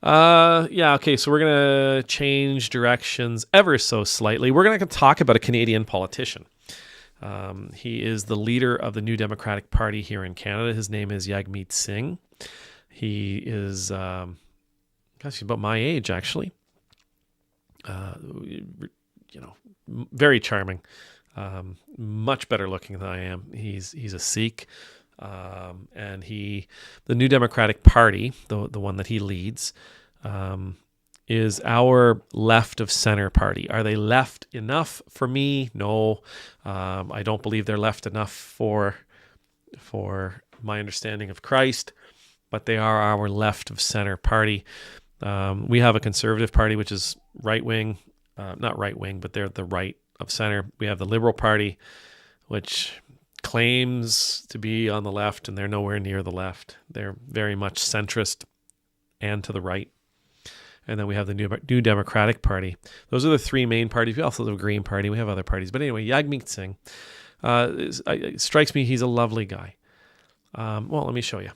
Yeah, okay, so we're going to change directions ever so slightly. We're going to talk about a Canadian politician. He is the leader of the New Democratic Party here in Canada. His name is Jagmeet Singh. He is, gosh, he's about my age, actually. Very charming. Much better looking than I am. He's a Sikh. And the New Democratic Party, the one that he leads, is our left of center party. Are they left enough for me? No, I don't believe they're left enough for my understanding of Christ, but they are our left of center party. We have a conservative party, which is right wing, not right wing, but they're the right of center. We have the Liberal Party, which claims to be on the left, and they're nowhere near the left. They're very much centrist and to the right. And then we have the New Democratic Party. Those are the three main parties. We also have the Green Party. We have other parties. But anyway, Jagmeet Singh it strikes me he's a lovely guy. Well, let me show you.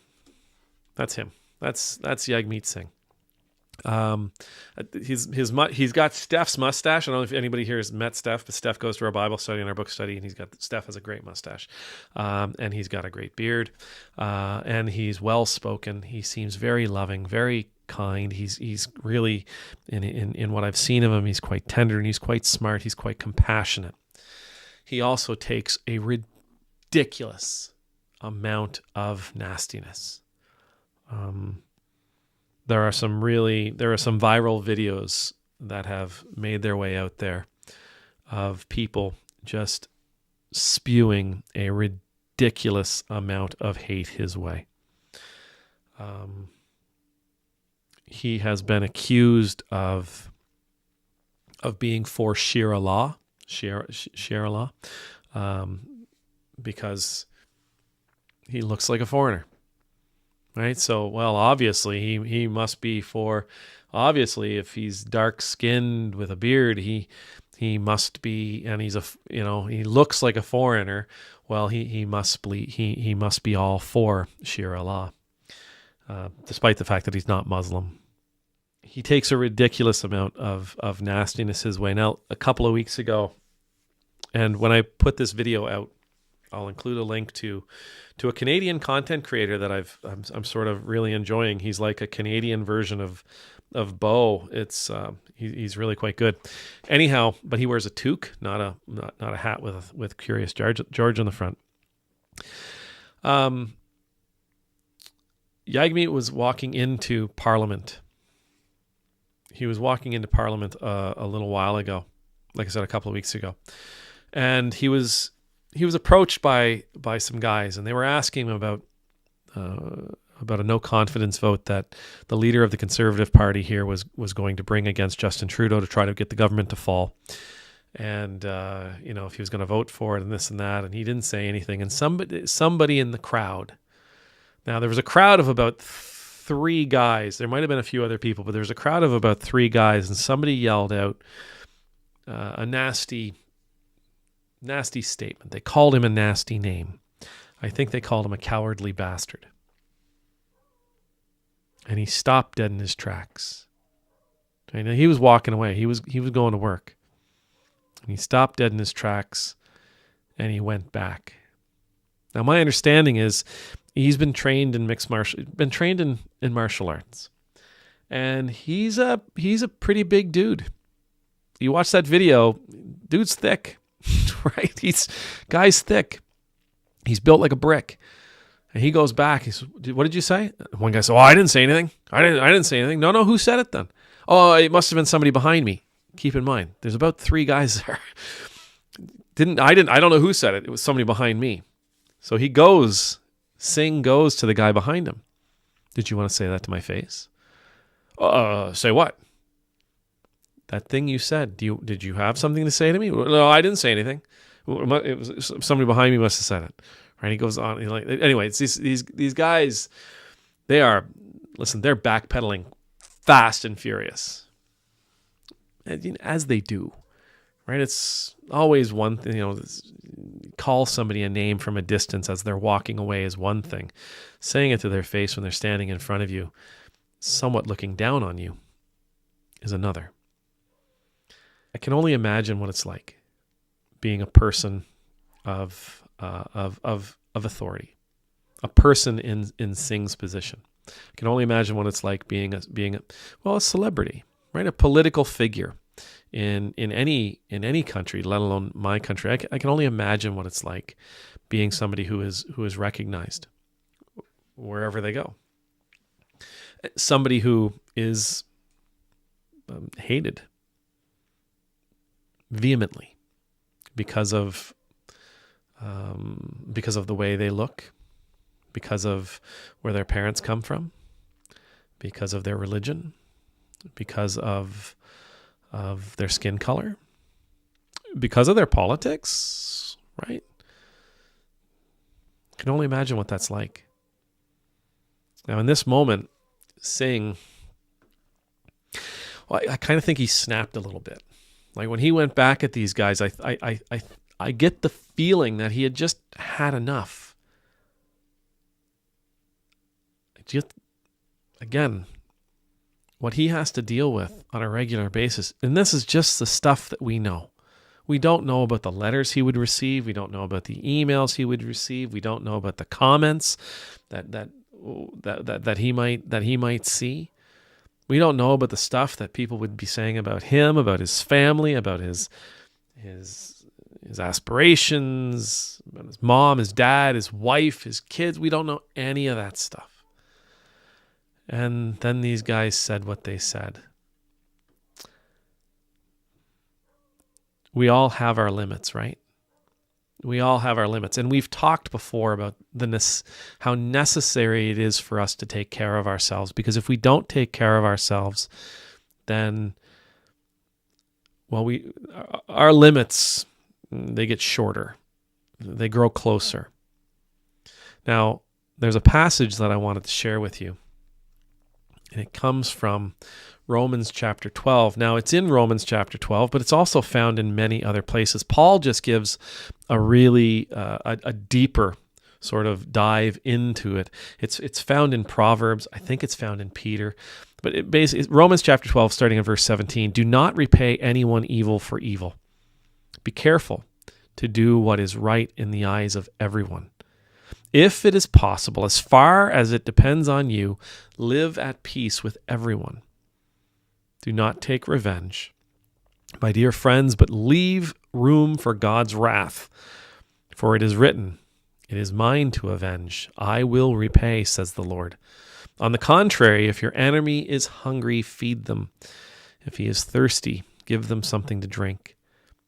That's him. That's Jagmeet Singh. He's got Steph's mustache. I don't know if anybody here has met Steph, but Steph goes to our Bible study and our book study, and Steph has a great mustache, and he's got a great beard, and he's well spoken. He seems very loving, very kind. He's really in what I've seen of him, he's quite tender and he's quite smart. He's quite compassionate. He also takes a ridiculous amount of nastiness. There are some viral videos that have made their way out there of people just spewing a ridiculous amount of hate his way. He has been accused of being for Sharia law, because he looks like a foreigner. Right, so obviously he must be for. Obviously, if he's dark skinned with a beard, he must be, and he looks like a foreigner. Well, he must be all for Sharia law, despite the fact that he's not Muslim. He takes a ridiculous amount of nastiness his way. Now, a couple of weeks ago, and when I put this video out, I'll include a link to a Canadian content creator that I'm sort of really enjoying. He's like a Canadian version of Bo. It's he's really quite good. Anyhow, but he wears a toque, not a hat with Curious George on the front. Jagmeet was walking into Parliament. He was walking into Parliament a little while ago, like I said, a couple of weeks ago, and he was approached by some guys, and they were asking him about a no confidence vote that the leader of the Conservative Party here was going to bring against Justin Trudeau to try to get the government to fall, and if he was going to vote for it and this and that, and he didn't say anything. And somebody in the crowd. Now there was a crowd of about 3 guys. There might have been a few other people, but there was a crowd of about 3 guys, and somebody yelled out a nasty statement. They called him a nasty name. I think they called him a cowardly bastard. And he stopped dead in his tracks. And he was walking away. He was going to work. And he stopped dead in his tracks, and he went back. Now, my understanding is he's been trained in in martial arts. And he's a pretty big dude. You watch that video, dude's thick. Right? Guy's thick. He's built like a brick. And he goes back. He says, "What did you say?" One guy said, "Oh, I didn't say anything. I didn't say anything." No, who said it then? "Oh, it must have been somebody behind me." Keep in mind, there's about 3 guys there. I don't know who said it. It was somebody behind me. So Singh goes to the guy behind him. "Did you want to say that to my face?" Say what?" "That thing you said. Did you have something to say to me?" "No, I didn't say anything. It was somebody behind me must have said it." Right? He goes on. Anyway, it's these guys. They're backpedaling fast and furious, as they do. Right? It's always one thing. Call somebody a name from a distance as they're walking away is one thing. Saying it to their face when they're standing in front of you somewhat looking down on you is another. I can only imagine what it's like being a person of authority, a person in Singh's position. I can only imagine what it's like being a celebrity, right? A political figure in any country, let alone my country. I can only imagine what it's like being somebody who is recognized wherever they go. Somebody who is hated vehemently because of the way they look, because of where their parents come from, because of their religion, because of their skin color, because of their politics, right? I can only imagine what that's like. Now, in this moment, Singh, I kind of think he snapped a little bit. Like when he went back at these guys, I get the feeling that he had just had enough. Again, what he has to deal with on a regular basis, and this is just the stuff that we know. We don't know about the letters he would receive. We don't know about the emails he would receive. We don't know about the comments that he might see. We don't know about the stuff that people would be saying about him, about his family, about his aspirations, about his mom, his dad, his wife, his kids. We don't know any of that stuff. And then these guys said what they said. We all have our limits, right? We all have our limits. And we've talked before about how necessary it is for us to take care of ourselves. Because if we don't take care of ourselves, then, our limits, they get shorter. They grow closer. Now, there's a passage that I wanted to share with you. And it comes from Romans chapter 12. Now, it's in Romans chapter 12, but it's also found in many other places. Paul just gives a really a deeper sort of dive into it. It's found in Proverbs. I think it's found in Peter. But Romans chapter 12, starting in verse 17, do not repay anyone evil for evil. Be careful to do what is right in the eyes of everyone. If it is possible, as far as it depends on you, live at peace with everyone. Do not take revenge, my dear friends, but leave room for God's wrath. For it is written, it is mine to avenge. I will repay, says the Lord. On the contrary, if your enemy is hungry, feed them. If he is thirsty, give them something to drink.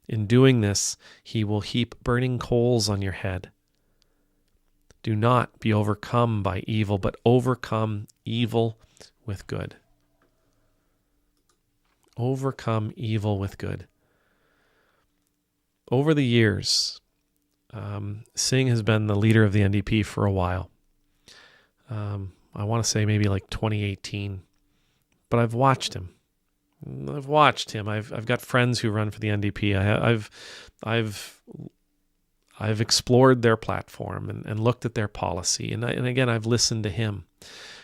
In doing this, he will heap burning coals on your head. Do not be overcome by evil, but overcome evil with good. Overcome evil with good. Over the years, Singh has been the leader of the NDP for a while. I want to say maybe like 2018, but I've watched him. I've got friends who run for the NDP. I've explored their platform and looked at their policy. And again, I've listened to him.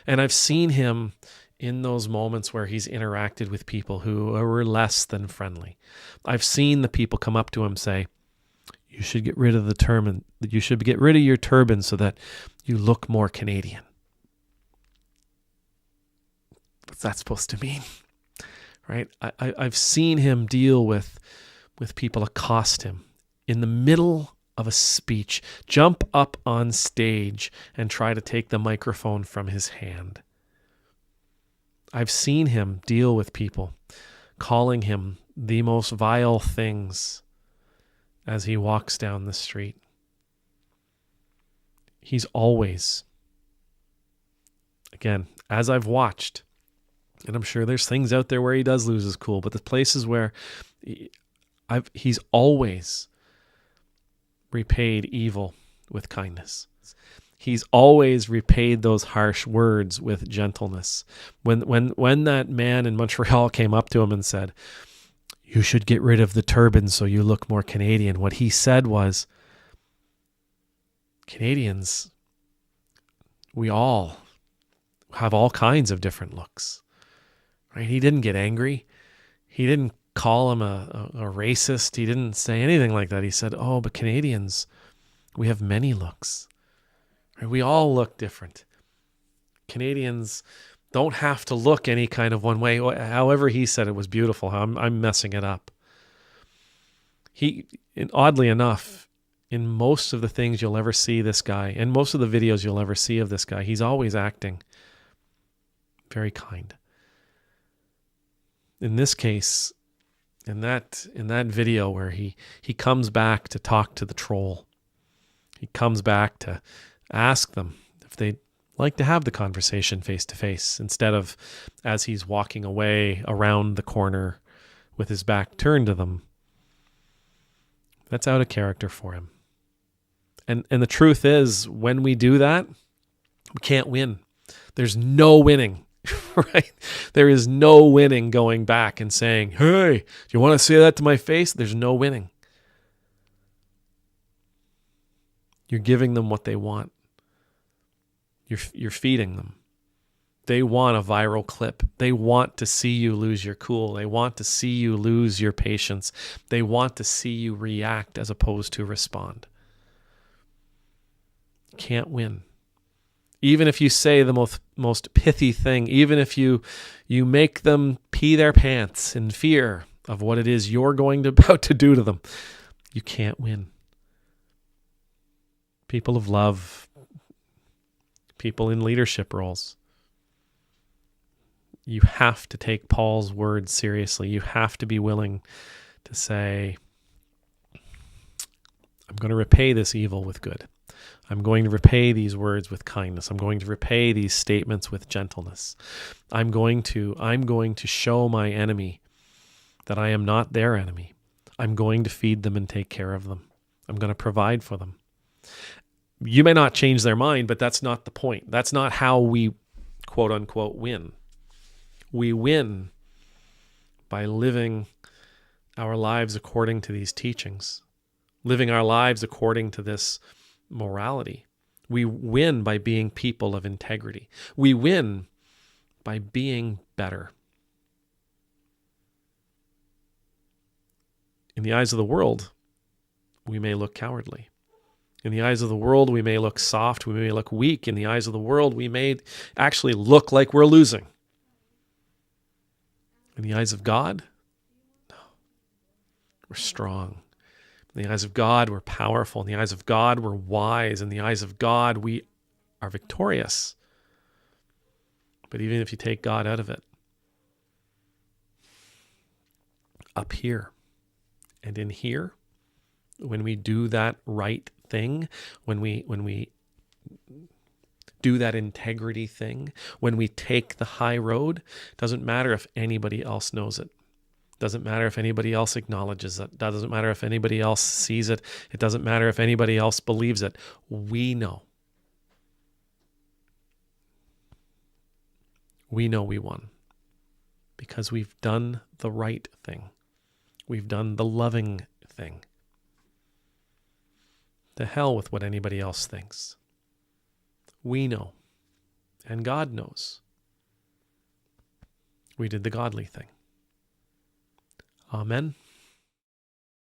And I've seen him in those moments where he's interacted with people who were less than friendly. I've seen the people come up to him say, you should get rid of the turban. You should get rid of your turban so that you look more Canadian. What's that supposed to mean? Right? I've seen him deal with people accost him in the middle of a speech, jump up on stage and try to take the microphone from his hand. I've seen him deal with people, calling him the most vile things as he walks down the street. He's always, again, as I've watched, and I'm sure there's things out there where he does lose his cool, but the places where he's always repaid evil with kindness. He's always repaid those harsh words with gentleness. When that man in Montreal came up to him and said, you should get rid of the turban so you look more Canadian, what he said was, Canadians, we all have all kinds of different looks, right? He didn't get angry. He didn't call him a racist. He didn't say anything like that. He said, oh, but Canadians, we have many looks. Right? We all look different. Canadians don't have to look any kind of one way. However he said it was beautiful. I'm messing it up. Oddly enough, in most of the things you'll ever see this guy, and most of the videos you'll ever see of this guy, he's always acting very kind. In this case, in that video where he comes back to talk to the troll, he comes back to ask them if they'd like to have the conversation face to face, instead of as he's walking away around the corner with his back turned to them. That's out of character for him. And the truth is, when we do that, we can't win. There's no winning, right? There is no winning going back and saying, hey, do you want to say that to my face? There's no winning. You're giving them what they want. You're feeding them. They want a viral clip. They want to see you lose your cool. They want to see you lose your patience. They want to see you react as opposed to respond. Can't win. Even if you say the most pithy thing, even if you make them pee their pants in fear of what it is you're about to do to them, you can't win. People of love, people in leadership roles, you have to take Paul's words seriously. You have to be willing to say, I'm going to repay this evil with good. I'm going to repay these words with kindness. I'm going to repay these statements with gentleness. I'm going to show my enemy that I am not their enemy. I'm going to feed them and take care of them. I'm going to provide for them. You may not change their mind, but that's not the point. That's not how we, quote unquote, win. We win by living our lives according to these teachings, living our lives according to this morality. We win by being people of integrity. We win by being better. In the eyes of the world, we may look cowardly. In the eyes of the world, we may look soft. We may look weak. In the eyes of the world, we may actually look like we're losing. In the eyes of God, no. We're strong. In the eyes of God, we're powerful. In the eyes of God, we're wise. In the eyes of God, we are victorious. But even if you take God out of it, up here and in here, when we do that right thing, when we do that integrity thing, when we take the high road, doesn't matter if anybody else knows it. Doesn't matter if anybody else acknowledges it. Doesn't matter if anybody else sees it. It doesn't matter if anybody else believes it. We know. We know we won because we've done the right thing. We've done the loving thing. To hell with what anybody else thinks. We know, and God knows. We did the godly thing. Amen.